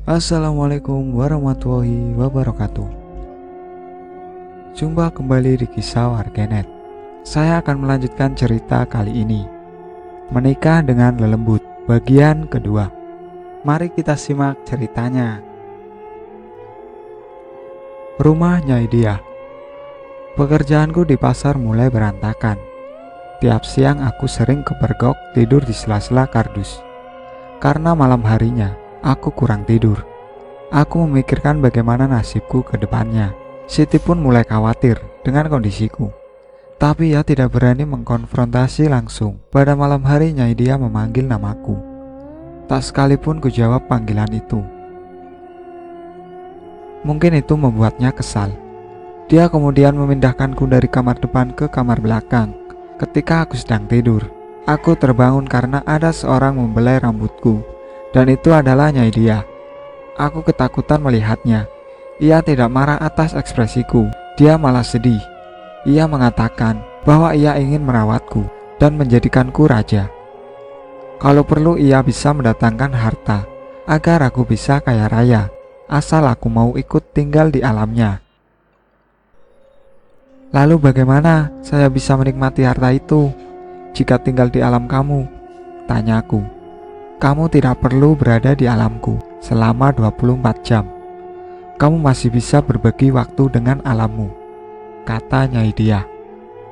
Assalamualaikum warahmatullahi wabarakatuh. Jumpa kembali di kisah warganet. Saya akan melanjutkan cerita kali ini, Menikah dengan Lelembut, bagian kedua. Mari kita simak ceritanya. Rumah Nyai Diah. Pekerjaanku di pasar mulai berantakan. Tiap siang aku sering kepergok tidur di sela-sela kardus. Karena malam harinya aku kurang tidur. Aku memikirkan bagaimana nasibku ke depannya. Siti pun mulai khawatir dengan kondisiku. Tapi ia tidak berani mengkonfrontasi langsung. Pada malam hari Nyai Diah memanggil namaku. Tak sekalipun ku jawab panggilan itu. Mungkin itu membuatnya kesal. Dia kemudian memindahkanku dari kamar depan ke kamar belakang. Ketika aku sedang tidur, aku terbangun karena ada seorang membelai rambutku. Dan itu adalah Nyai Diah. Aku ketakutan melihatnya. Ia tidak marah atas ekspresiku. Dia malah sedih. Ia mengatakan bahwa ia ingin merawatku dan menjadikanku raja. Kalau perlu ia bisa mendatangkan harta agar aku bisa kaya raya, asal aku mau ikut tinggal di alamnya. Lalu bagaimana saya bisa menikmati harta itu jika tinggal di alam kamu? Tanyaku. Kamu tidak perlu berada di alamku selama 24 jam. Kamu masih bisa berbagi waktu dengan alammu, kata Nyai Diah.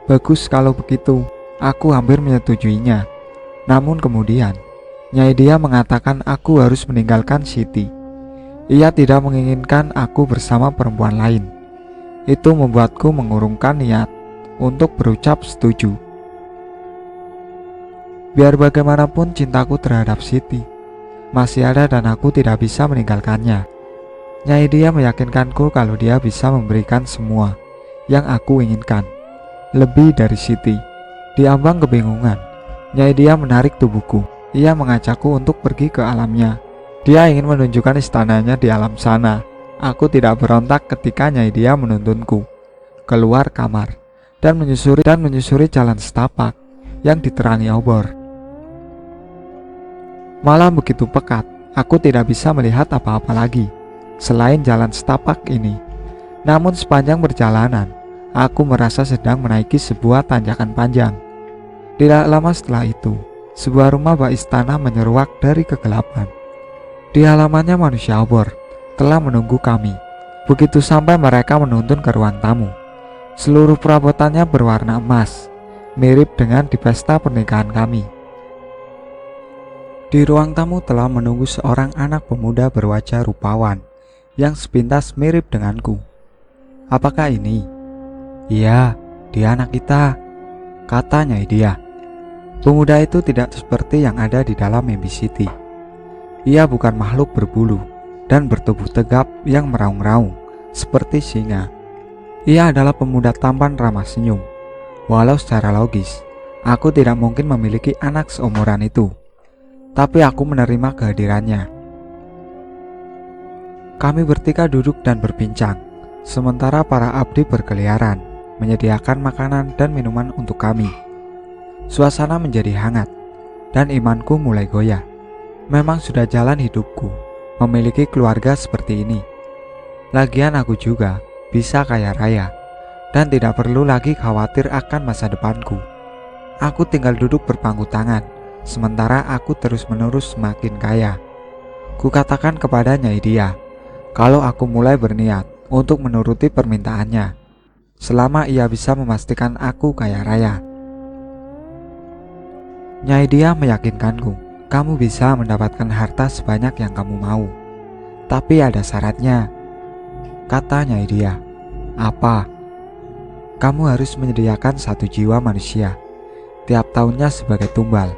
Bagus kalau begitu, aku hampir menyetujuinya. Namun kemudian, Nyai Diah mengatakan aku harus meninggalkan Siti. Ia tidak menginginkan aku bersama perempuan lain. Itu membuatku mengurungkan niat untuk berucap setuju. Biar bagaimanapun cintaku terhadap Siti masih ada dan aku tidak bisa meninggalkannya. Nyai Diah meyakinkanku kalau dia bisa memberikan semua yang aku inginkan, lebih dari Siti. Di ambang kebingungan, Nyai Diah menarik tubuhku. Ia mengajakku untuk pergi ke alamnya. Dia ingin menunjukkan istananya di alam sana. Aku tidak berontak ketika Nyai Diah menuntunku keluar kamar dan menyusuri jalan setapak yang diterangi obor. Malam begitu pekat, aku tidak bisa melihat apa-apa lagi selain jalan setapak ini. Namun sepanjang perjalanan, aku merasa sedang menaiki sebuah tanjakan panjang. Tidak lama setelah itu, sebuah rumah bak istana menyeruak dari kegelapan. Di halamannya manusia obor telah menunggu kami. Begitu sampai mereka menuntun ke ruang tamu. Seluruh perabotannya berwarna emas, mirip dengan di pesta pernikahan kami. Di ruang tamu telah menunggu seorang anak pemuda berwajah rupawan yang sepintas mirip denganku. Apakah ini? Iya, dia anak kita, kata Nyai Diah. Pemuda itu tidak seperti yang ada di dalam mimpi Siti. Ia bukan makhluk berbulu dan bertubuh tegap yang meraung-raung seperti singa. Ia adalah pemuda tampan ramah senyum. Walau secara logis, aku tidak mungkin memiliki anak seumuran itu. Tapi aku menerima kehadirannya. Kami bertiga duduk dan berbincang, sementara para abdi berkeliaran, menyediakan makanan dan minuman untuk kami. Suasana menjadi hangat, dan imanku mulai goyah. Memang sudah jalan hidupku, memiliki keluarga seperti ini. Lagian aku juga bisa kaya raya, dan tidak perlu lagi khawatir akan masa depanku. Aku tinggal duduk berpangku tangan, sementara aku terus-menerus semakin kaya. Kukatakan kepada Nyai Diah kalau aku mulai berniat untuk menuruti permintaannya, selama ia bisa memastikan aku kaya raya. Nyai Diah meyakinkanku, kamu bisa mendapatkan harta sebanyak yang kamu mau. Tapi ada syaratnya, kata Nyai Diah. Apa? Kamu harus menyediakan 1 jiwa manusia tiap tahunnya sebagai tumbal.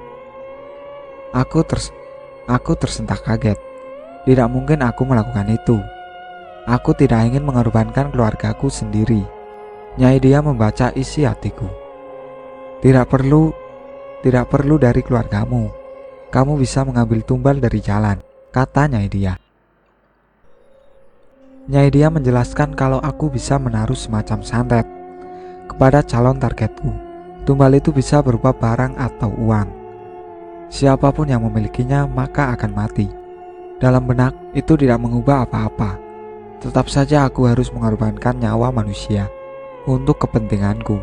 Aku tersentak kaget. Tidak mungkin aku melakukan itu. Aku tidak ingin mengorbankan keluargaku sendiri. Nyai Diah membaca isi hatiku. Tidak perlu dari keluargamu. Kamu bisa mengambil tumbal dari jalan, kata Nyai Diah. Nyai Diah menjelaskan kalau aku bisa menaruh semacam santet kepada calon targetku. Tumbal itu bisa berupa barang atau uang. Siapapun yang memilikinya maka akan mati. Dalam benak, itu tidak mengubah apa-apa. Tetap saja aku harus mengorbankan nyawa manusia untuk kepentinganku.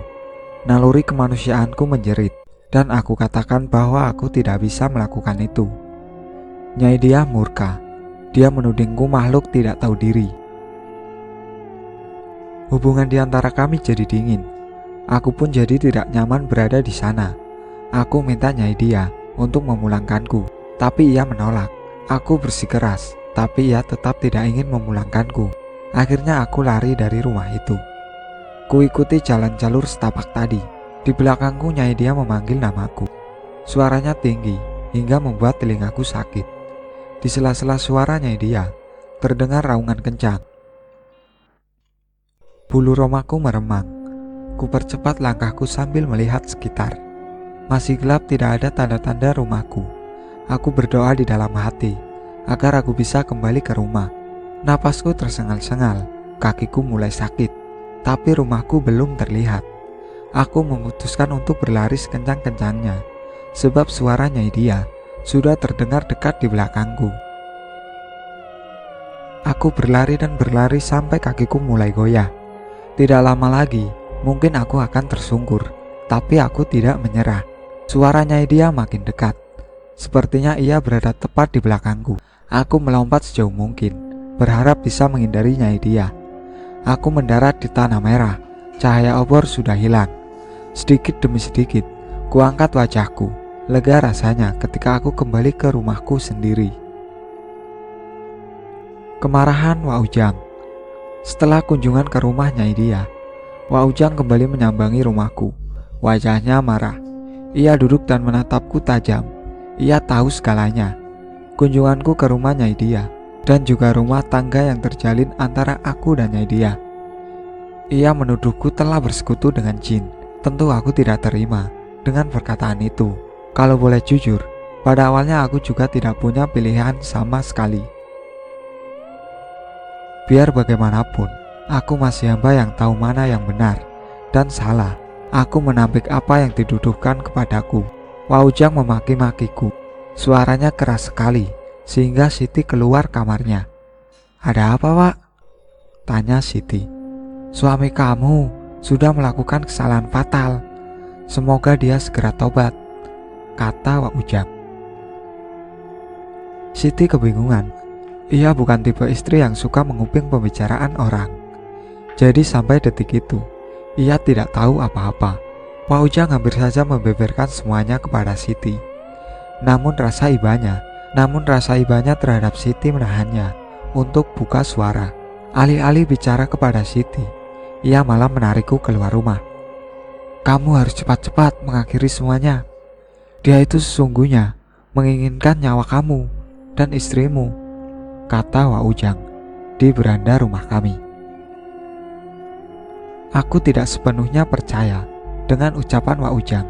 Naluri kemanusiaanku menjerit, dan aku katakan bahwa aku tidak bisa melakukan itu. Nyai Dia murka. Dia menudingku makhluk tidak tahu diri. Hubungan di antara kami jadi dingin. Aku pun jadi tidak nyaman berada di sana. Aku minta Nyai Dia untuk memulangkanku, tapi ia menolak. Aku bersikeras, tapi ia tetap tidak ingin memulangkanku. Akhirnya aku lari dari rumah itu. Kuikuti jalan jalur setapak tadi. Di belakangku Nyai Dia memanggil namaku. Suaranya tinggi hingga membuat telingaku sakit. Di sela-sela suara Nyai Dia terdengar raungan kencang. Bulu romaku meremang. Ku percepat langkahku sambil melihat sekitar. Masih gelap, tidak ada tanda-tanda rumahku. Aku berdoa di dalam hati agar aku bisa kembali ke rumah. Napasku tersengal-sengal, kakiku mulai sakit, tapi rumahku belum terlihat. Aku memutuskan untuk berlari sekencang-kencangnya, sebab suara Nyai Dia sudah terdengar dekat di belakangku. Aku berlari dan berlari sampai kakiku mulai goyah. Tidak lama lagi, mungkin aku akan tersungkur, tapi aku tidak menyerah. Suara Nyai Dia makin dekat. Sepertinya ia berada tepat di belakangku. Aku melompat sejauh mungkin, berharap bisa menghindari Nyai Dia. Aku mendarat di tanah merah. Cahaya obor sudah hilang. Sedikit demi sedikit, kuangkat wajahku. Lega rasanya ketika aku kembali ke rumahku sendiri. Kemarahan Wak Ujang. Setelah kunjungan ke rumah Nyai Dia, Wak Ujang kembali menyambangi rumahku. Wajahnya marah. Ia duduk dan menatapku tajam. Ia tahu segalanya. Kunjunganku ke rumah Nyai Dia dan juga rumah tangga yang terjalin antara aku dan Nyai Dia. Ia menuduhku telah bersekutu dengan jin. Tentu aku tidak terima dengan perkataan itu. Kalau boleh jujur, pada awalnya aku juga tidak punya pilihan sama sekali. Biar bagaimanapun, aku masih hamba yang tahu mana yang benar dan salah. Aku menampik apa yang dituduhkan kepadaku. Wak Ujang memaki-makiku. Suaranya keras sekali sehingga Siti keluar kamarnya. "Ada apa, Wak?" tanya Siti. "Suami kamu sudah melakukan kesalahan fatal. Semoga dia segera tobat," kata Wak Ujang. Siti kebingungan. Ia bukan tipe istri yang suka menguping pembicaraan orang. Jadi sampai detik itu, ia tidak tahu apa-apa. Wak Ujang hampir saja membeberkan semuanya kepada Siti. Namun rasa ibanya terhadap Siti menahannya untuk buka suara. Alih-alih bicara kepada Siti, ia malah menarikku keluar rumah. "Kamu harus cepat-cepat mengakhiri semuanya. Dia itu sesungguhnya menginginkan nyawa kamu dan istrimu," kata Wak Ujang di beranda rumah kami. Aku tidak sepenuhnya percaya dengan ucapan Wak Ujang.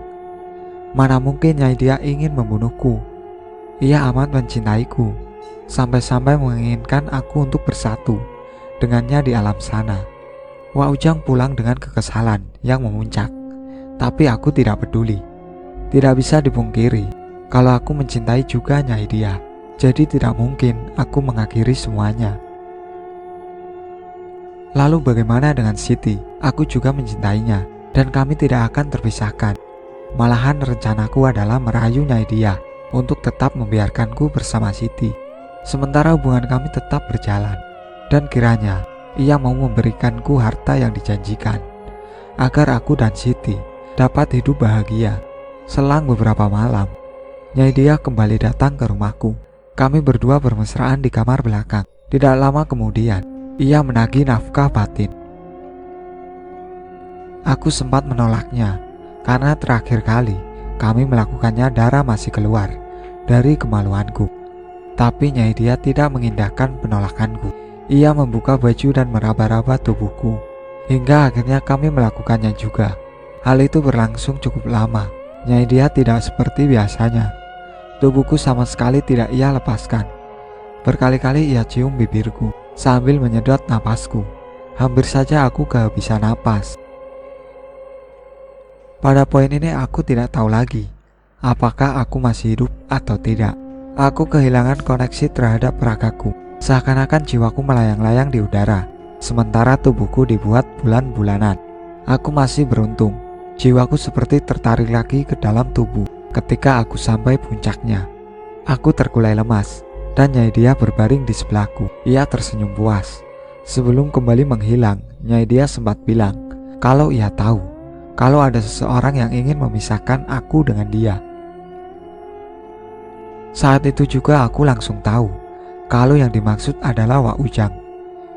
Mana mungkin Nyai Dia ingin membunuhku. Ia amat mencintaiku, sampai-sampai menginginkan aku untuk bersatu dengannya di alam sana. Wak Ujang pulang dengan kekesalan yang memuncak, tapi aku tidak peduli. Tidak bisa dipungkiri kalau aku mencintai juga Nyai Dia. Jadi tidak mungkin aku mengakhiri semuanya. Lalu bagaimana dengan Siti? Aku juga mencintainya dan kami tidak akan terpisahkan. Malahan rencanaku adalah merayu Nyai Dia untuk tetap membiarkanku bersama Siti, sementara hubungan kami tetap berjalan. Dan kiranya ia mau memberikanku harta yang dijanjikan, agar aku dan Siti dapat hidup bahagia. Selang beberapa malam, Nyai Dia kembali datang ke rumahku. Kami berdua bermesraan di kamar belakang. Tidak lama kemudian, ia menagih nafkah batin. Aku sempat menolaknya, karena terakhir kali kami melakukannya darah masih keluar dari kemaluanku. Tapi Nyai Dia tidak mengindahkan penolakanku. Ia membuka baju dan meraba-raba tubuhku, hingga akhirnya kami melakukannya juga. Hal itu berlangsung cukup lama. Nyai Dia tidak seperti biasanya. Tubuhku sama sekali tidak ia lepaskan. Berkali-kali ia cium bibirku sambil menyedot napasku. Hampir saja aku kehabisan napas. Pada poin ini aku tidak tahu lagi apakah aku masih hidup atau tidak. Aku kehilangan koneksi terhadap ragaku. Seakan-akan jiwaku melayang-layang di udara, sementara tubuhku dibuat bulan-bulanan. Aku masih beruntung. Jiwaku seperti tertarik lagi ke dalam tubuh ketika aku sampai puncaknya. Aku terkulai lemas, dan Nyai Dia berbaring di sebelahku. Ia tersenyum puas. Sebelum kembali menghilang, Nyai Dia sempat bilang kalau ia tahu kalau ada seseorang yang ingin memisahkan aku dengan dia. Saat itu juga aku langsung tahu kalau yang dimaksud adalah Wak Ujang.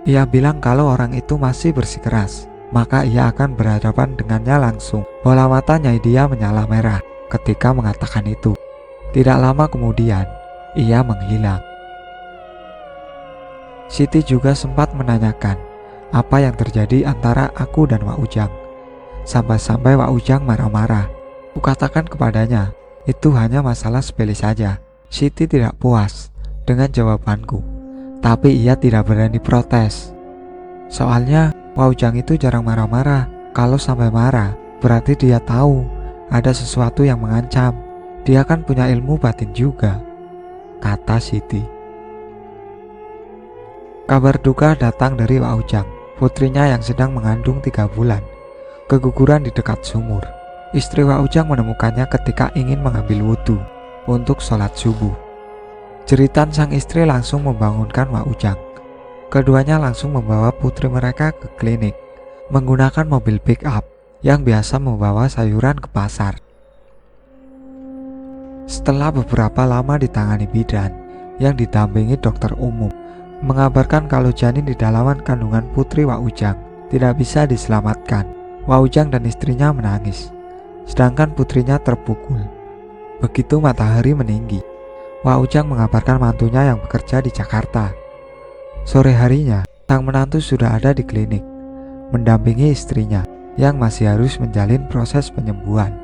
Ia bilang kalau orang itu masih bersikeras, maka ia akan berhadapan dengannya langsung. Bola mata Nyai Dia menyala merah ketika mengatakan itu. Tidak lama kemudian, ia menghilang. Siti juga sempat menanyakan apa yang terjadi antara aku dan Wak Ujang. Sampai-sampai Wak Ujang marah-marah. Kukatakan kepadanya, itu hanya masalah sepele saja. Siti tidak puas dengan jawabanku, tapi ia tidak berani protes. Soalnya Wak Ujang itu jarang marah-marah. Kalau sampai marah, berarti dia tahu ada sesuatu yang mengancam. Dia kan punya ilmu batin juga, kata Siti. Kabar duka datang dari Wak Ujang. Putrinya yang sedang mengandung 3 bulan keguguran di dekat sumur. Istri Wak Ujang menemukannya ketika ingin mengambil wudhu untuk sholat subuh. Jeritan sang istri langsung membangunkan Wak Ujang. Keduanya langsung membawa putri mereka ke klinik menggunakan mobil pick up yang biasa membawa sayuran ke pasar. Setelah beberapa lama ditangani bidan yang didampingi dokter umum, mengabarkan kalau janin di dalaman kandungan putri Wak Ujang tidak bisa diselamatkan. Wak Ujang dan istrinya menangis, sedangkan putrinya terpukul. Begitu matahari meninggi, Wak Ujang mengabarkan mantunya yang bekerja di Jakarta. Sore harinya, sang menantu sudah ada di klinik, mendampingi istrinya yang masih harus menjalin proses penyembuhan.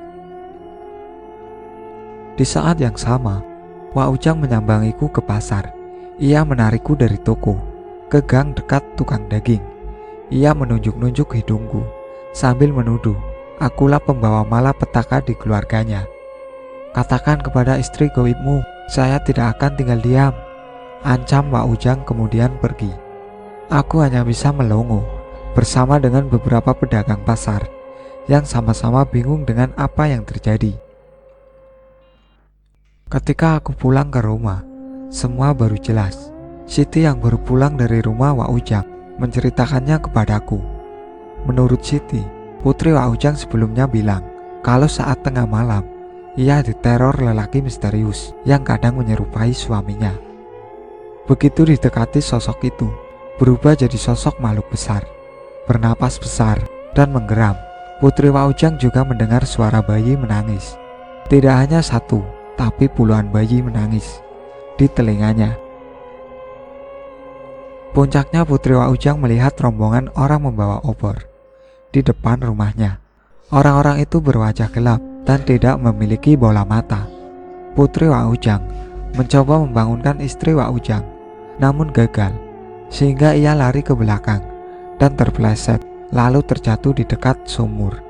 Di saat yang sama, Wak Ujang menyambangiku ke pasar. Ia menarikku dari toko ke gang dekat tukang daging. Ia menunjuk-nunjuk hidungku sambil menuduh akulah pembawa malapetaka di keluarganya. Katakan kepada istri goibmu, saya tidak akan tinggal diam, ancam Wak Ujang kemudian pergi. Aku hanya bisa melongo bersama dengan beberapa pedagang pasar yang sama-sama bingung dengan apa yang terjadi. Ketika aku pulang ke rumah, semua baru jelas. Siti yang baru pulang dari rumah Wak Ujang menceritakannya kepadaku. Menurut Siti, putri Wak Ujang sebelumnya bilang kalau saat tengah malam ia diteror lelaki misterius yang kadang menyerupai suaminya. Begitu didekati sosok itu, berubah jadi sosok makhluk besar, bernapas besar dan menggeram. Putri Wak Ujang juga mendengar suara bayi menangis. Tidak hanya satu, tapi puluhan bayi menangis di telinganya. Puncaknya Putri Wak Ujang melihat rombongan orang membawa obor di depan rumahnya. Orang-orang itu berwajah gelap dan tidak memiliki bola mata. Putri Wak Ujang mencoba membangunkan istri Wak Ujang, namun gagal, sehingga ia lari ke belakang dan terpeleset, lalu terjatuh di dekat sumur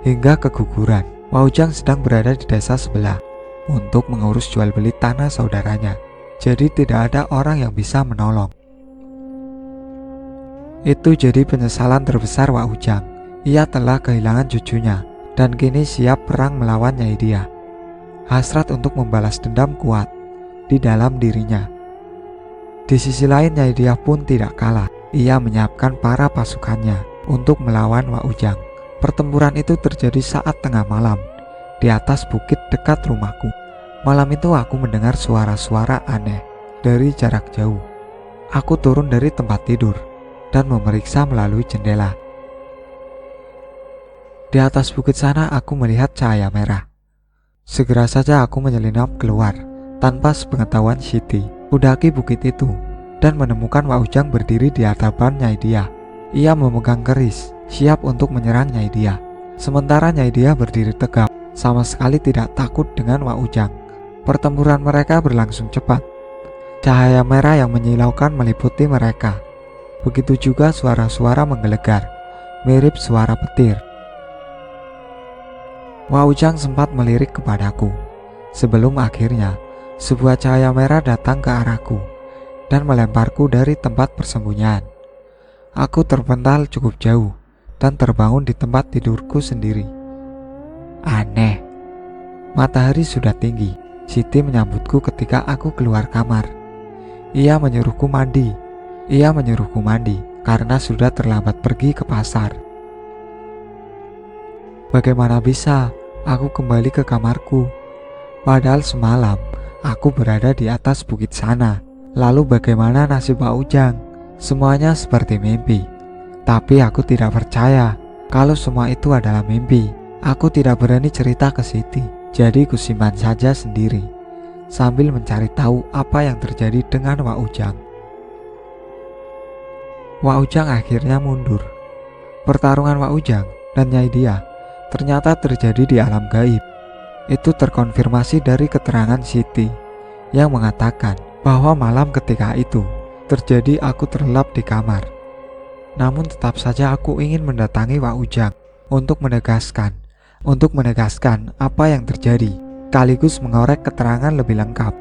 hingga keguguran. Wak Ujang sedang berada di desa sebelah untuk mengurus jual beli tanah saudaranya, jadi tidak ada orang yang bisa menolong. Itu jadi penyesalan terbesar Wak Ujang. Ia telah kehilangan cucunya dan kini siap perang melawan Nyai Dia. Hasrat untuk membalas dendam kuat di dalam dirinya. Di sisi lain, Nyai Dia pun tidak kalah. Ia menyiapkan para pasukannya untuk melawan Wak Ujang. Pertempuran itu terjadi saat tengah malam di atas bukit dekat rumahku. Malam itu aku mendengar suara-suara aneh dari jarak jauh. Aku turun dari tempat tidur dan memeriksa melalui jendela. Di atas bukit sana aku melihat cahaya merah. Segera saja aku menyelinap keluar tanpa sepengetahuan Siti. Kudaki bukit itu dan menemukan Wak Ujang berdiri di hadapan Nyai Dia. Ia memegang keris, siap untuk menyerang Nyai Dia. Sementara Nyai Dia berdiri tegap, sama sekali tidak takut dengan Wak Ujang. Pertempuran mereka berlangsung cepat. Cahaya merah yang menyilaukan meliputi mereka. Begitu juga suara-suara menggelegar, mirip suara petir. Wak Ujang sempat melirik kepadaku, sebelum akhirnya Sebuah cahaya merah datang ke arahku dan melemparku dari tempat persembunyian. Aku terpental cukup jauh dan terbangun di tempat tidurku sendiri. Aneh. Matahari sudah tinggi. Siti menyambutku ketika aku keluar kamar. Ia menyuruhku mandi. Karena sudah terlambat pergi ke pasar. Bagaimana bisa aku kembali ke kamarku? Padahal semalam aku berada di atas bukit sana. Lalu bagaimana nasib Pak Ujang? Semuanya seperti mimpi. Tapi aku tidak percaya kalau semua itu adalah mimpi. Aku tidak berani cerita ke Siti, jadi kusimpan saja sendiri sambil mencari tahu apa yang terjadi dengan Wak Ujang. Wak Ujang akhirnya mundur. Pertarungan Wak Ujang dan Nyai Dia ternyata terjadi di alam gaib. Itu terkonfirmasi dari keterangan Siti yang mengatakan bahwa malam ketika itu terjadi aku terlelap di kamar. Namun tetap saja aku ingin mendatangi Wak Ujang untuk menegaskan apa yang terjadi, sekaligus mengorek keterangan lebih lengkap.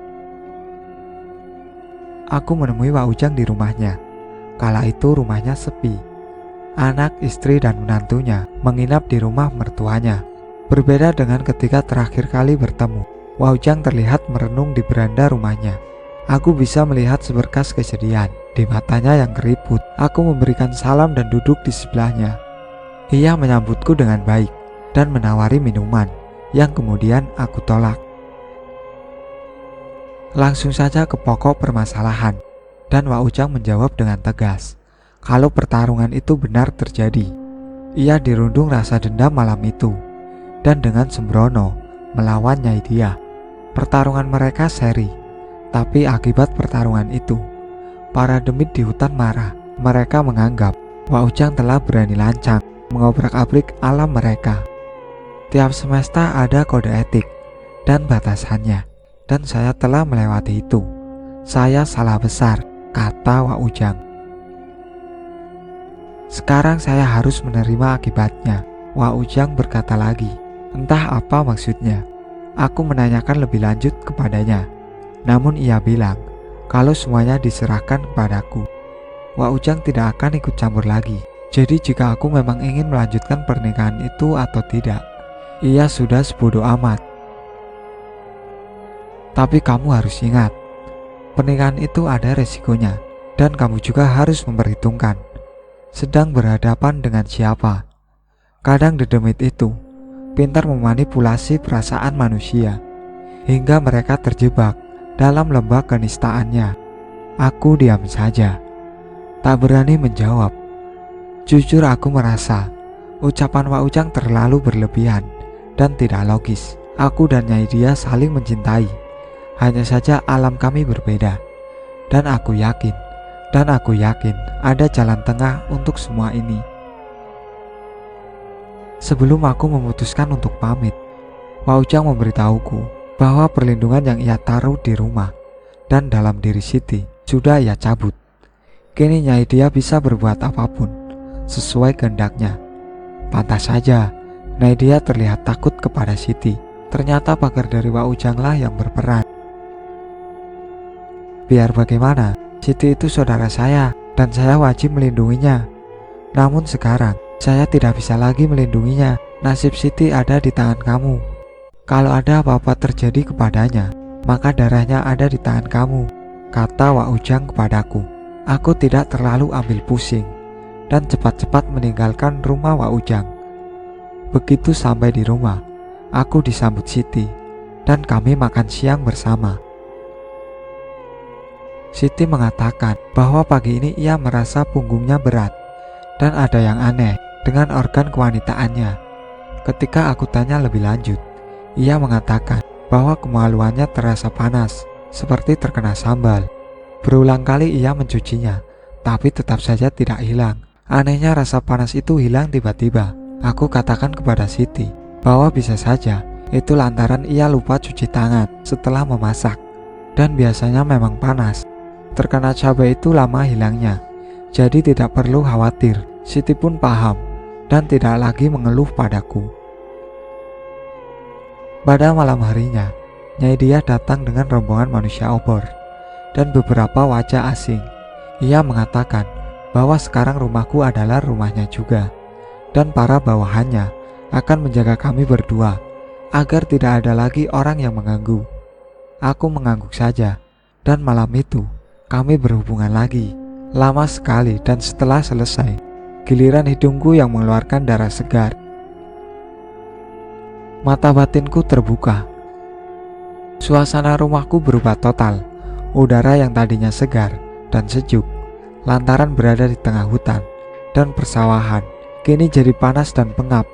Aku menemui Wak Ujang di rumahnya. Kala itu rumahnya sepi. Anak, istri, dan menantunya menginap di rumah mertuanya. Berbeda dengan ketika terakhir kali bertemu, Wak Ujang terlihat merenung di beranda rumahnya. Aku bisa melihat seberkas kesedihan di matanya yang keriput. Aku memberikan salam dan duduk di sebelahnya. Ia menyambutku dengan baik dan menawari minuman yang kemudian aku tolak. Langsung saja ke pokok permasalahan, dan Wak Ujang menjawab dengan tegas kalau pertarungan itu benar terjadi. Ia dirundung rasa dendam malam itu dan dengan sembrono melawan Nyai Dia. Pertarungan mereka seri, tapi akibat pertarungan itu para demit di hutan marah. Mereka menganggap Wak Ujang telah berani lancang mengobrak-abrik alam mereka. Tiap semesta ada kode etik dan batasannya, dan saya telah melewati itu. Saya salah besar, kata Wak Ujang. Sekarang saya harus menerima akibatnya, Wak Ujang berkata lagi. Entah apa maksudnya. Aku menanyakan lebih lanjut kepadanya, namun ia bilang kalau semuanya diserahkan kepadaku. Wak Ujang tidak akan ikut campur lagi. Jadi jika aku memang ingin melanjutkan pernikahan itu atau tidak, ia sudah sebodoh amat. Tapi kamu harus ingat, pernikahan itu ada resikonya, dan kamu juga harus memperhitungkan sedang berhadapan dengan siapa. Kadang dedemit itu pintar memanipulasi perasaan manusia hingga mereka terjebak dalam lembah kenistaannya. Aku diam saja, tak berani menjawab. Jujur aku merasa ucapan Wak Ujang terlalu berlebihan dan tidak logis. Aku dan Nyai Dia saling mencintai, hanya saja alam kami berbeda. Dan aku yakin ada jalan tengah untuk semua ini. Sebelum aku memutuskan untuk pamit, Wak Ujang memberitahuku bahwa perlindungan yang ia taruh di rumah dan dalam diri Siti sudah ia cabut. Kini Nyai Dia bisa berbuat apapun sesuai kehendaknya. Pantas saja Nyai Dia terlihat takut kepada Siti. Ternyata pakar dari Wak Ujanglah yang berperan. Biar bagaimana, Siti itu saudara saya dan saya wajib melindunginya. Namun sekarang saya tidak bisa lagi melindunginya. Nasib Siti ada di tangan kamu. Kalau ada apa-apa terjadi kepadanya, maka darahnya ada di tangan kamu, kata Wak Ujang kepadaku. Aku tidak terlalu ambil pusing dan cepat-cepat meninggalkan rumah Wak Ujang. Begitu sampai di rumah, aku disambut Siti dan kami makan siang bersama. Siti mengatakan bahwa pagi ini ia merasa punggungnya berat dan ada yang aneh dengan organ kewanitaannya. Ketika aku tanya lebih lanjut, ia mengatakan bahwa kemaluannya terasa panas seperti terkena sambal. Berulang kali ia mencucinya, tapi tetap saja tidak hilang. Anehnya rasa panas itu hilang tiba-tiba. Aku katakan kepada Siti bahwa bisa saja itu lantaran ia lupa cuci tangan setelah memasak, dan biasanya memang panas. Terkena cabai itu lama hilangnya, jadi tidak perlu khawatir. Siti pun paham dan tidak lagi mengeluh padaku. Pada malam harinya, Nyai Dia datang dengan rombongan manusia obor dan beberapa wajah asing. Ia mengatakan bahwa sekarang rumahku adalah rumahnya juga, dan para bawahannya akan menjaga kami berdua agar tidak ada lagi orang yang mengganggu. Aku mengangguk saja, dan malam itu kami berhubungan lagi, lama sekali, dan setelah selesai, giliran hidungku yang mengeluarkan darah segar. Mata batinku terbuka. Suasana rumahku berubah total. Udara yang tadinya segar dan sejuk lantaran berada di tengah hutan dan persawahan kini jadi panas dan pengap.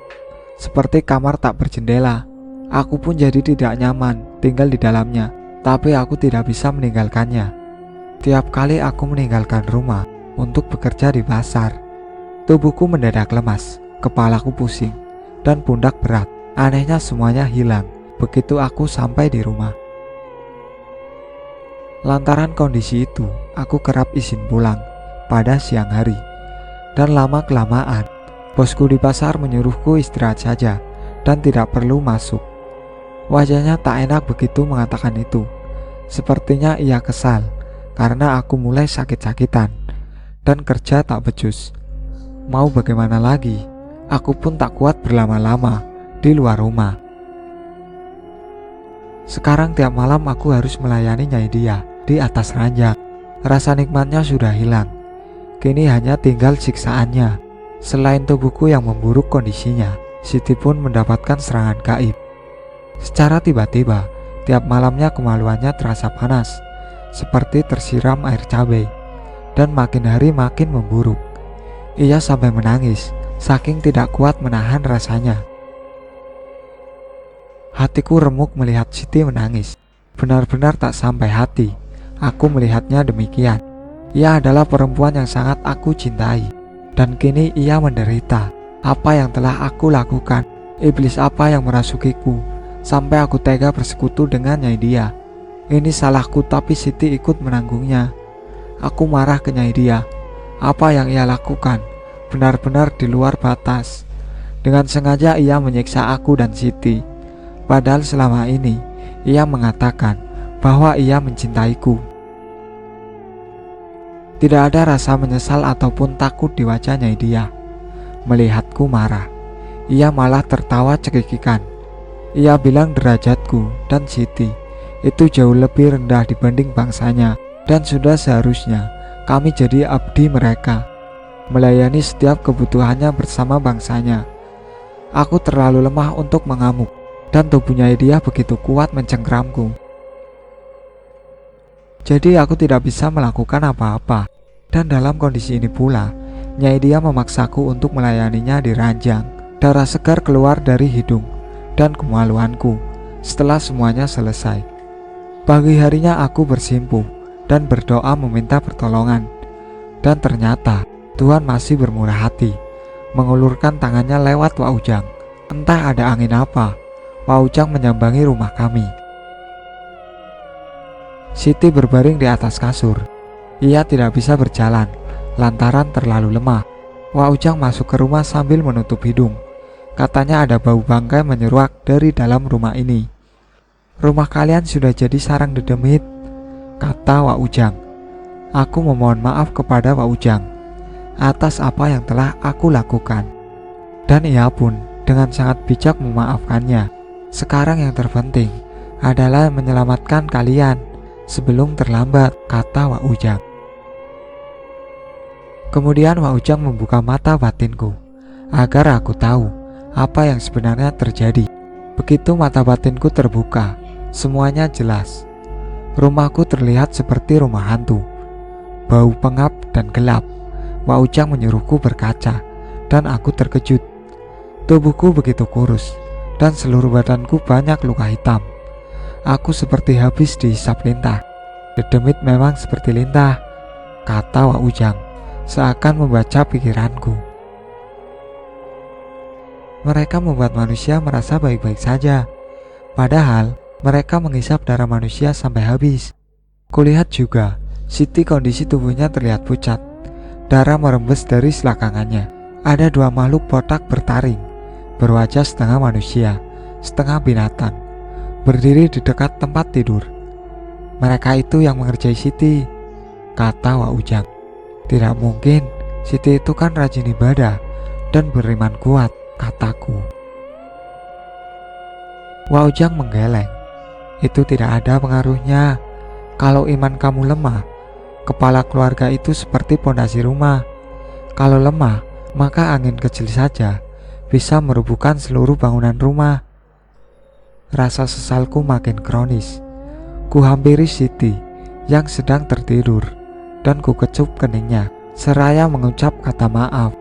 Seperti kamar tak berjendela, aku pun jadi tidak nyaman tinggal di dalamnya, tapi aku tidak bisa meninggalkannya. Tiap kali aku meninggalkan rumah untuk bekerja di pasar, tubuhku mendadak lemas, kepalaku pusing, dan pundak berat. Anehnya semuanya hilang begitu aku sampai di rumah. Lantaran kondisi itu, aku kerap izin pulang pada siang hari. Dan lama-kelamaan, bosku di pasar menyuruhku istirahat saja dan tidak perlu masuk. Wajahnya tak enak begitu mengatakan itu. Sepertinya ia kesal karena aku mulai sakit-sakitan dan kerja tak becus. Mau bagaimana lagi, aku pun tak kuat berlama-lama di luar rumah. Sekarang tiap malam aku harus melayani Nyai Dia di atas ranjang. Rasa nikmatnya sudah hilang. Kini hanya tinggal siksaannya. Selain tubuhku yang memburuk kondisinya, Siti pun mendapatkan serangan gaib. Secara tiba-tiba, tiap malamnya kemaluannya terasa panas, seperti tersiram air cabai, dan makin hari makin memburuk. Ia sampai menangis, saking tidak kuat menahan rasanya. Hatiku remuk melihat Siti menangis. Benar-benar tak sampai hati aku melihatnya demikian. Ia adalah perempuan yang sangat aku cintai, dan kini ia menderita. Apa yang telah aku lakukan? Iblis apa yang merasukiku sampai aku tega bersekutu dengan Nyai Dia? Ini salahku, tapi Siti ikut menanggungnya. Aku marah ke Nyai Dia. Apa yang ia lakukan benar-benar di luar batas. Dengan sengaja ia menyiksa aku dan Siti, padahal selama ini ia mengatakan bahwa ia mencintaiku. Tidak ada rasa menyesal ataupun takut di wajah Nyai Dia. Melihatku marah, ia malah tertawa cekikikan. Ia bilang derajatku dan Siti itu jauh lebih rendah dibanding bangsanya, dan sudah seharusnya kami jadi abdi mereka, melayani setiap kebutuhannya bersama bangsanya. Aku terlalu lemah untuk mengamuk, dan tubuh Nyai Dia begitu kuat mencengkramku. Jadi aku tidak bisa melakukan apa-apa. Dan dalam kondisi ini pula, Nyai Dia memaksaku untuk melayaninya di ranjang. Darah segar keluar dari hidung dan kemaluanku setelah semuanya selesai. Pagi harinya aku bersimpuh dan berdoa meminta pertolongan. Dan ternyata Tuhan masih bermurah hati, mengulurkan tangannya lewat Wak Ujang. Entah ada angin apa, Wak Ujang menyambangi rumah kami. Siti berbaring di atas kasur. Ia tidak bisa berjalan lantaran terlalu lemah. Wak Ujang masuk ke rumah sambil menutup hidung. Katanya ada bau bangkai menyeruak dari dalam rumah ini. Rumah kalian sudah jadi sarang dedemit, kata Wak Ujang. Aku memohon maaf kepada Wak Ujang atas apa yang telah aku lakukan. Dan ia pun dengan sangat bijak memaafkannya. Sekarang yang terpenting adalah menyelamatkan kalian sebelum terlambat, kata Wak Ujang. Kemudian Wak Ujang membuka mata batinku agar aku tahu apa yang sebenarnya terjadi. Begitu mata batinku terbuka, semuanya jelas. Rumahku terlihat seperti rumah hantu, bau pengap dan gelap. Wak Ujang menyuruhku berkaca, dan aku terkejut. Tubuhku begitu kurus, dan seluruh badanku banyak luka hitam. Aku seperti habis dihisap lintah. Dedemit memang seperti lintah, kata Wak Ujang, seakan membaca pikiranku. Mereka membuat manusia merasa baik-baik saja, padahal mereka menghisap darah manusia sampai habis. Kulihat juga, Siti kondisi tubuhnya terlihat pucat. Darah merembes dari selangkangannya. Ada dua makhluk botak bertaring, berwajah setengah manusia, setengah binatang. berdiri di dekat tempat tidur. Mereka itu yang mengerjai Siti, kata Wak Ujang. Tidak mungkin, Siti itu kan rajin ibadah dan beriman kuat, kataku. Wak Ujang menggeleng. Itu tidak ada pengaruhnya. Kalau iman kamu lemah, kepala keluarga itu seperti pondasi rumah. Kalau lemah, maka angin kecil saja bisa merubuhkan seluruh bangunan rumah. Rasa sesalku makin kronis. Ku hampiri Siti yang sedang tertidur dan ku kecup keningnya seraya mengucap kata maaf.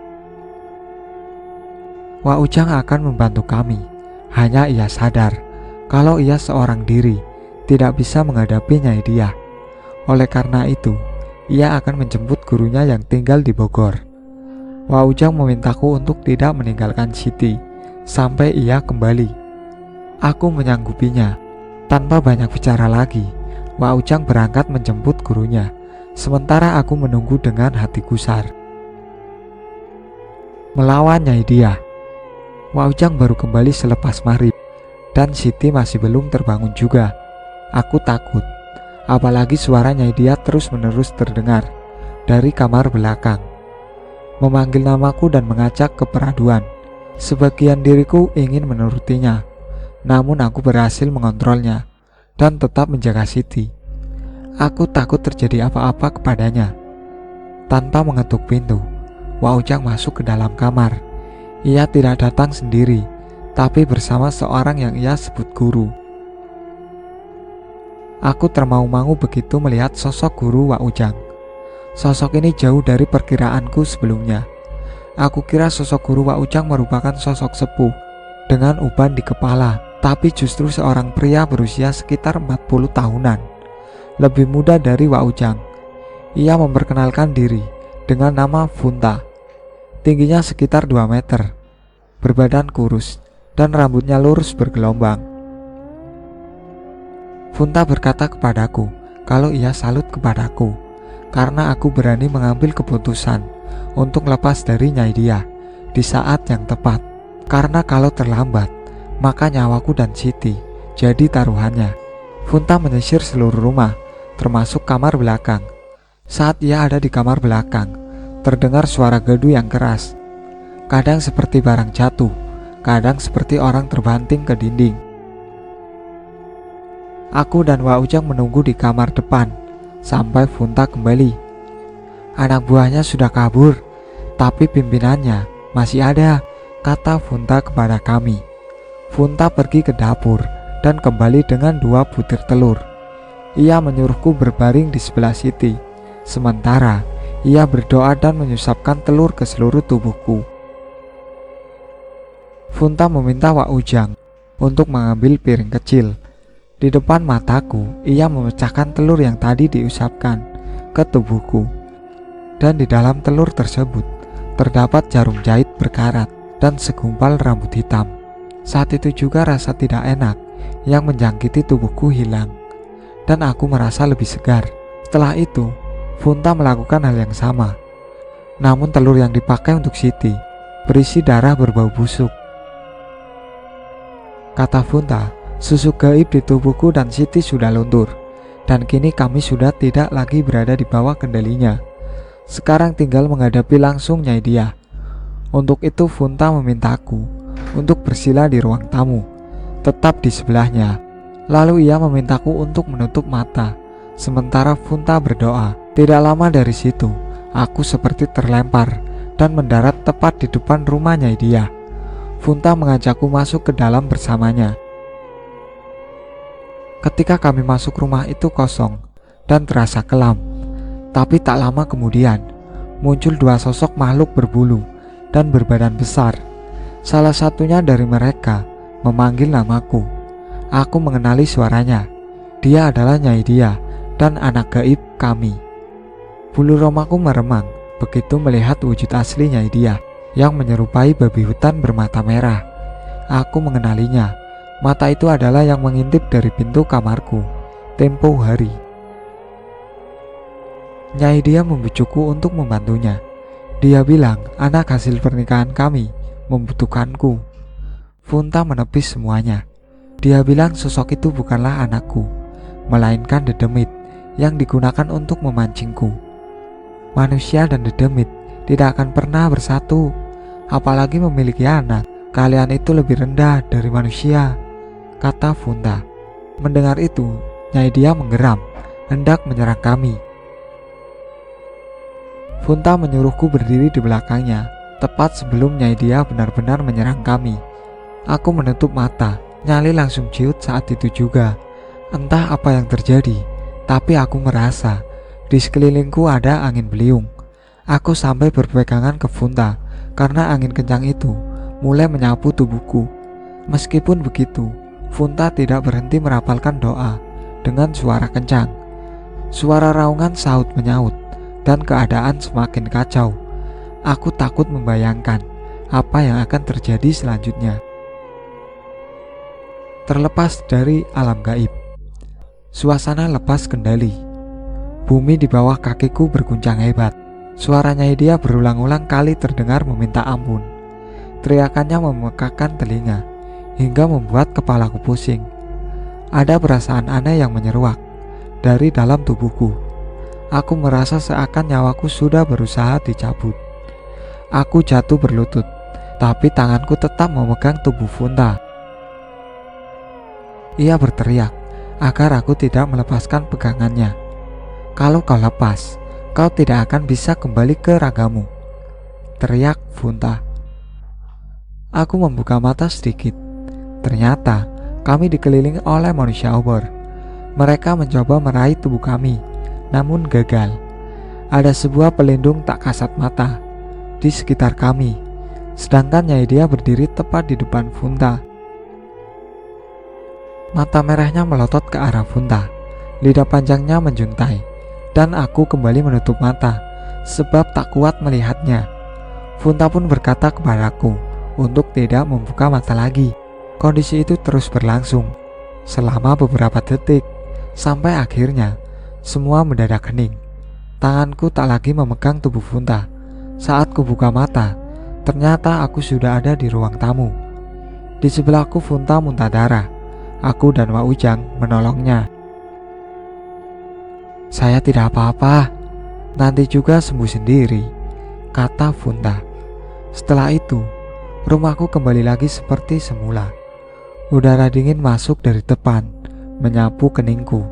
Wak Ujang akan membantu kami. Hanya ia sadar kalau ia seorang diri tidak bisa menghadapi Nyai Diah. Oleh karena itu, ia akan menjemput gurunya yang tinggal di Bogor. Wak Ujang memintaku untuk tidak meninggalkan Siti sampai ia kembali. Aku menyanggupinya. Tanpa banyak bicara lagi, Wak Ujang berangkat menjemput gurunya, sementara aku menunggu dengan hati gusar. Melawan Nyai Diah. Wak Ujang baru kembali selepas maghrib, dan Siti masih belum terbangun juga. Aku takut, apalagi suara Nyai Diah terus-menerus terdengar dari kamar belakang, memanggil namaku dan mengajak ke peraduan. Sebagian diriku ingin menurutinya, namun aku berhasil mengontrolnya dan tetap menjaga Siti. Aku takut terjadi apa-apa kepadanya. Tanpa mengetuk pintu, Wak Ujang masuk ke dalam kamar. Ia tidak datang sendiri, tapi bersama seorang yang ia sebut guru. Aku termangu-mangu begitu melihat sosok guru Wak Ujang. Sosok ini jauh dari perkiraanku sebelumnya. Aku kira sosok guru Wak Ujang merupakan sosok sepuh dengan uban di kepala, tapi justru seorang pria berusia sekitar 40 tahunan, lebih muda dari Wak Ujang. Ia memperkenalkan diri dengan nama Funta. Tingginya sekitar 2 meter, berbadan kurus, dan rambutnya lurus bergelombang. Funta berkata kepadaku kalau ia salut kepadaku karena aku berani mengambil keputusan untuk lepas dari Nyai Diah di saat yang tepat. Karena kalau terlambat, maka nyawaku dan Siti jadi taruhannya. Funta menyisir seluruh rumah, termasuk kamar belakang. Saat ia ada di kamar belakang, terdengar suara gaduh yang keras. Kadang seperti barang jatuh, kadang seperti orang terbanting ke dinding. Aku dan Wak Ujang menunggu di kamar depan sampai Funta kembali. Anak buahnya sudah kabur, tapi pimpinannya masih ada, kata Funta kepada kami. Funta pergi ke dapur dan kembali dengan 2 butir telur. Ia menyuruhku berbaring di sebelah Siti, sementara ia berdoa dan menyusapkan telur ke seluruh tubuhku. Funta meminta Wak Ujang untuk mengambil piring kecil. Di depan mataku, ia memecahkan telur yang tadi diusapkan ke tubuhku. Dan di dalam telur tersebut terdapat jarum jahit berkarat dan segumpal rambut hitam. Saat itu juga rasa tidak enak yang menjangkiti tubuhku hilang, dan aku merasa lebih segar. Setelah itu, Funta melakukan hal yang sama. Namun telur yang dipakai untuk Siti berisi darah berbau busuk. Kata Funta, susu gaib di tubuhku dan Siti sudah luntur, dan kini kami sudah tidak lagi berada di bawah kendalinya. Sekarang tinggal menghadapi langsung Nyai Diah. Untuk itu Funta memintaku untuk bersila di ruang tamu, tetap di sebelahnya. Lalu ia memintaku untuk menutup mata, sementara Funta berdoa. Tidak lama dari situ, aku seperti terlempar dan mendarat tepat di depan rumah Nyai Diah. Funta mengajakku masuk ke dalam bersamanya. Ketika kami masuk, rumah itu kosong dan terasa kelam. Tapi tak lama kemudian, muncul 2 sosok makhluk berbulu dan berbadan besar. Salah satunya dari mereka memanggil namaku. Aku mengenali suaranya. Dia adalah Nyai Diah dan anak gaib kami. Bulu romaku meremang begitu melihat wujud asli Nyai Diah yang menyerupai babi hutan bermata merah. Aku mengenalinya. Mata itu adalah yang mengintip dari pintu kamarku tempo hari. Nyai Diah membujukku untuk membantunya. Dia bilang anak hasil pernikahan kami membutuhkanku. Funta menepis semuanya. Dia bilang sosok itu bukanlah anakku, melainkan dedemit yang digunakan untuk memancingku. Manusia dan dedemit tidak akan pernah bersatu, apalagi memiliki anak. Kalian itu lebih rendah dari manusia, kata Funta. Mendengar itu, Nyai Dia menggeram, hendak menyerang kami. Funta menyuruhku berdiri di belakangnya, tepat sebelum Nyai Dia benar-benar menyerang kami. Aku menutup mata, nyali langsung ciut saat itu juga. Entah apa yang terjadi, tapi aku merasa di sekelilingku ada angin beliung. Aku sampai berpegangan ke Funta karena angin kencang itu mulai menyapu tubuhku. Meskipun begitu, Funta tidak berhenti merapalkan doa dengan suara kencang. Suara raungan saut menyaut dan keadaan semakin kacau. Aku takut membayangkan apa yang akan terjadi selanjutnya. Terlepas dari alam gaib, suasana lepas kendali. Bumi di bawah kakiku berguncang hebat. Suara Nyai Dia berulang-ulang kali terdengar meminta ampun. Teriakannya memekakkan telinga hingga membuat kepalaku pusing. Ada perasaan aneh yang menyeruak dari dalam tubuhku. Aku merasa seakan nyawaku sudah berusaha dicabut. Aku jatuh berlutut, tapi tanganku tetap memegang tubuh Funta. Ia berteriak agar aku tidak melepaskan pegangannya. Kalau kau lepas, kau tidak akan bisa kembali ke ragamu, teriak Funta. Aku membuka mata sedikit. Ternyata kami dikelilingi oleh manusia obor. Mereka mencoba meraih tubuh kami, namun gagal. Ada sebuah pelindung tak kasat mata di sekitar kami, sedangkan Nyai Dia berdiri tepat di depan Funta. Mata merahnya melotot ke arah Funta, lidah panjangnya menjuntai, dan aku kembali menutup mata sebab tak kuat melihatnya. Funta pun berkata kepadaku untuk tidak membuka mata lagi. Kondisi itu terus berlangsung selama beberapa detik, sampai akhirnya semua mendadak hening. Tanganku tak lagi memegang tubuh Funta. Saat kubuka mata, ternyata aku sudah ada di ruang tamu. Di sebelahku Funta muntah darah. Aku dan Wak Ujang menolongnya. Saya tidak apa-apa, nanti juga sembuh sendiri, kata Funta. Setelah itu, rumahku kembali lagi seperti semula. Udara dingin masuk dari depan, menyapu keningku.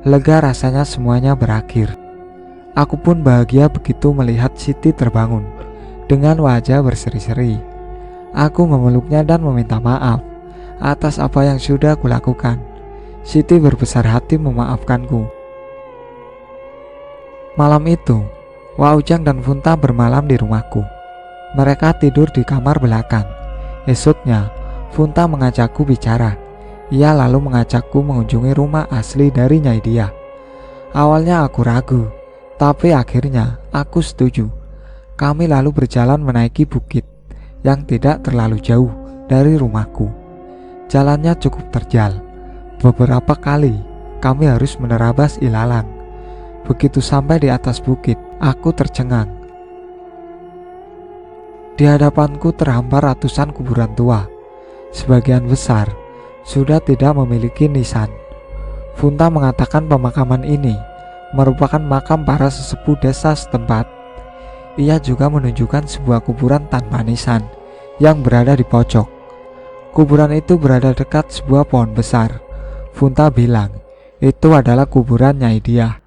Lega rasanya semuanya berakhir. Aku pun bahagia begitu melihat Siti terbangun dengan wajah berseri-seri. Aku memeluknya dan meminta maaf atas apa yang sudah kulakukan. Siti berbesar hati memaafkanku. Malam itu, Wak Ujang dan Funta bermalam di rumahku. Mereka tidur di kamar belakang. Esoknya, Funta mengajakku bicara. Ia lalu mengajakku mengunjungi rumah asli dari Nyai Dia. Awalnya aku ragu, tapi akhirnya aku setuju. Kami lalu berjalan menaiki bukit yang tidak terlalu jauh dari rumahku. Jalannya cukup terjal. Beberapa kali kami harus menerabas ilalang. Begitu sampai di atas bukit, aku tercengang. Di hadapanku terhampar ratusan kuburan tua. Sebagian besar sudah tidak memiliki nisan. Funta mengatakan pemakaman ini merupakan makam para sesepuh desa setempat. Ia juga menunjukkan sebuah kuburan tanpa nisan yang berada di pojok. Kuburan itu berada dekat sebuah pohon besar. Funta bilang itu adalah kuburan Nyai Dia.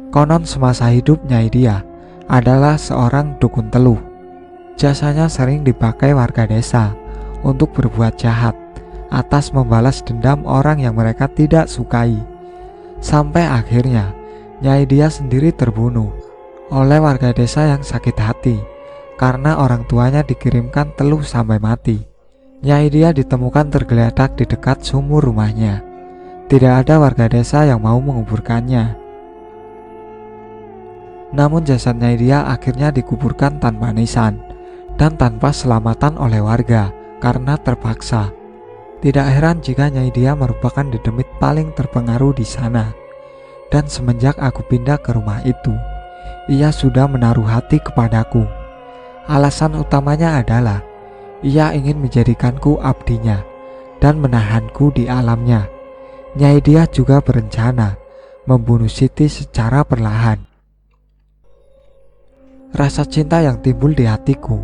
Konon semasa hidup Nyai Dia adalah seorang dukun teluh. Jasanya sering dipakai warga desa untuk berbuat jahat atas membalas dendam orang yang mereka tidak sukai. Sampai akhirnya Nyai Dia sendiri terbunuh oleh warga desa yang sakit hati karena orang tuanya dikirimkan teluh sampai mati. Nyai Dia ditemukan tergeletak di dekat sumur rumahnya. Tidak ada warga desa yang mau menguburkannya. Namun jasad Nyai Dia akhirnya dikuburkan tanpa nisan dan tanpa selamatan oleh warga karena terpaksa. Tidak heran jika Nyai Dia merupakan dedemit paling terpengaruh di sana. Dan semenjak aku pindah ke rumah itu, ia sudah menaruh hati kepadaku. Alasan utamanya adalah ia ingin menjadikanku abdinya dan menahanku di alamnya. Nyai Dia juga berencana membunuh Siti secara perlahan. Rasa cinta yang timbul di hatiku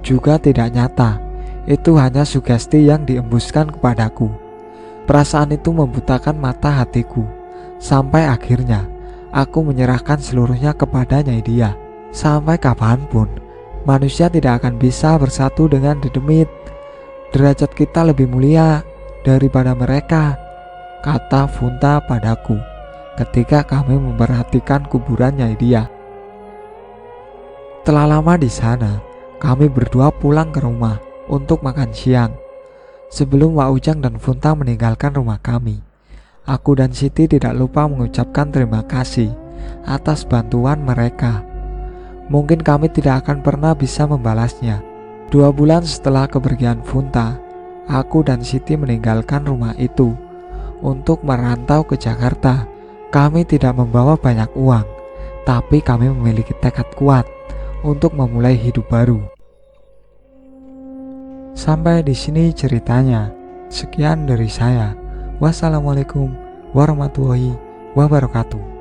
juga tidak nyata. Itu hanya sugesti yang diembuskan kepadaku. Perasaan itu membutakan mata hatiku. Sampai akhirnya aku menyerahkan seluruhnya kepada Nyai Dia. Sampai kapanpun manusia tidak akan bisa bersatu dengan dedemit. Derajat kita lebih mulia daripada mereka, kata Funta padaku ketika kami memperhatikan kuburan Nyai Dia. Telah lama di sana, kami berdua pulang ke rumah untuk makan siang. Sebelum Wak Ujang dan Funta meninggalkan rumah kami, aku dan Siti tidak lupa mengucapkan terima kasih atas bantuan mereka. Mungkin kami tidak akan pernah bisa membalasnya. 2 bulan setelah kepergian Funta, aku dan Siti meninggalkan rumah itu untuk merantau ke Jakarta. Kami tidak membawa banyak uang, tapi kami memiliki tekad kuat untuk memulai hidup baru. Sampai di sini ceritanya. Sekian dari saya. Wassalamualaikum warahmatullahi wabarakatuh.